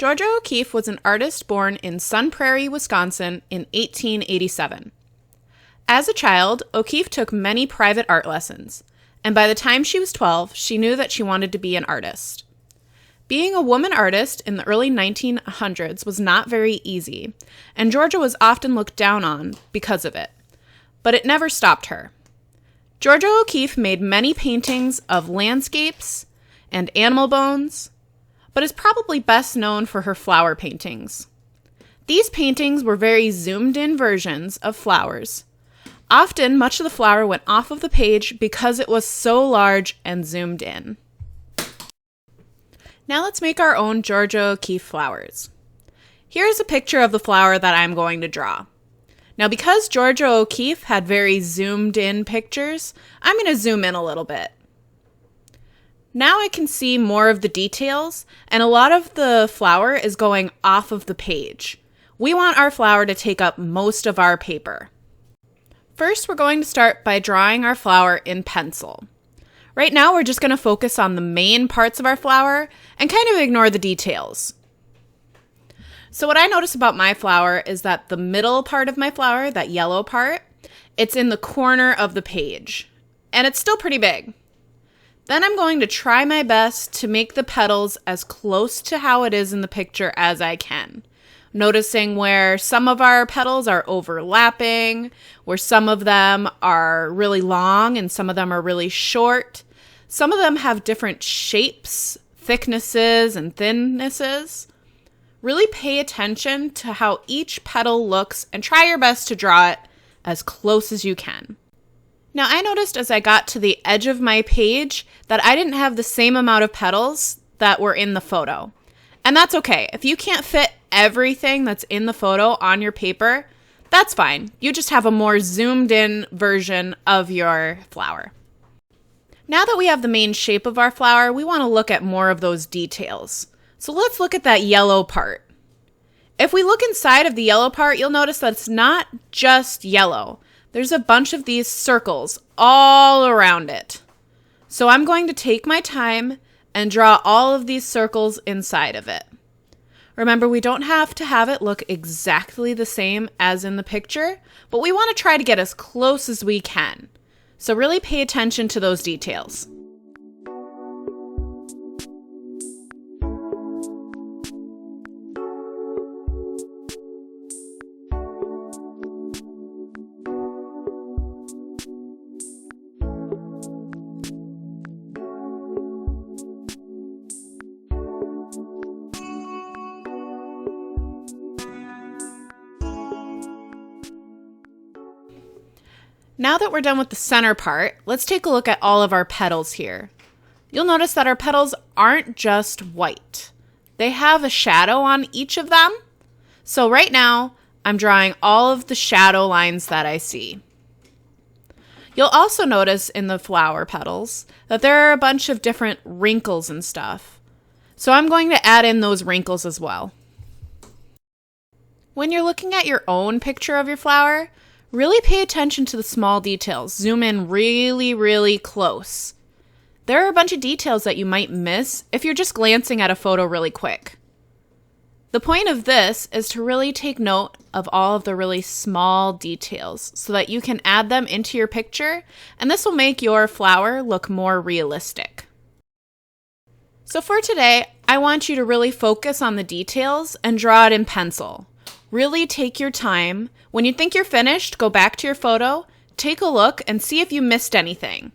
Georgia O'Keeffe was an artist born in Sun Prairie, Wisconsin in 1887. As a child, O'Keeffe took many private art lessons, and by the time she was 12, she knew that she wanted to be an artist. Being a woman artist in the early 1900s was not very easy, and Georgia was often looked down on because of it. But it never stopped her. Georgia O'Keeffe made many paintings of landscapes and animal bones, but is probably best known for her flower paintings. These paintings were very zoomed-in versions of flowers. Often, much of the flower went off of the page because it was so large and zoomed in. Now let's make our own Georgia O'Keeffe flowers. Here's a picture of the flower that I'm going to draw. Now, because Georgia O'Keeffe had very zoomed-in pictures, I'm going to zoom in a little bit. Now I can see more of the details, and a lot of the flower is going off of the page. We want our flower to take up most of our paper. First, we're going to start by drawing our flower in pencil. Right now, we're just going to focus on the main parts of our flower and kind of ignore the details. So what I notice about my flower is that the middle part of my flower, that yellow part, it's in the corner of the page, and it's still pretty big. Then I'm going to try my best to make the petals as close to how it is in the picture as I can. Noticing where some of our petals are overlapping, where some of them are really long and some of them are really short. Some of them have different shapes, thicknesses, and thinnesses. Really pay attention to how each petal looks and try your best to draw it as close as you can. Now, I noticed as I got to the edge of my page that I didn't have the same amount of petals that were in the photo. And that's okay. If you can't fit everything that's in the photo on your paper, that's fine. You just have a more zoomed in version of your flower. Now that we have the main shape of our flower, we want to look at more of those details. So let's look at that yellow part. If we look inside of the yellow part, you'll notice that it's not just yellow. There's a bunch of these circles all around it. So I'm going to take my time and draw all of these circles inside of it. Remember, we don't have to have it look exactly the same as in the picture, but we want to try to get as close as we can. So really pay attention to those details. Now that we're done with the center part, let's take a look at all of our petals here. You'll notice that our petals aren't just white. They have a shadow on each of them. So right now, I'm drawing all of the shadow lines that I see. You'll also notice in the flower petals that there are a bunch of different wrinkles and stuff. So I'm going to add in those wrinkles as well. When you're looking at your own picture of your flower, really pay attention to the small details. Zoom in really, really close. There are a bunch of details that you might miss if you're just glancing at a photo really quick. The point of this is to really take note of all of the really small details so that you can add them into your picture, and this will make your flower look more realistic. So for today, I want you to really focus on the details and draw it in pencil. Really take your time. When you think you're finished, go back to your photo, take a look, and see if you missed anything.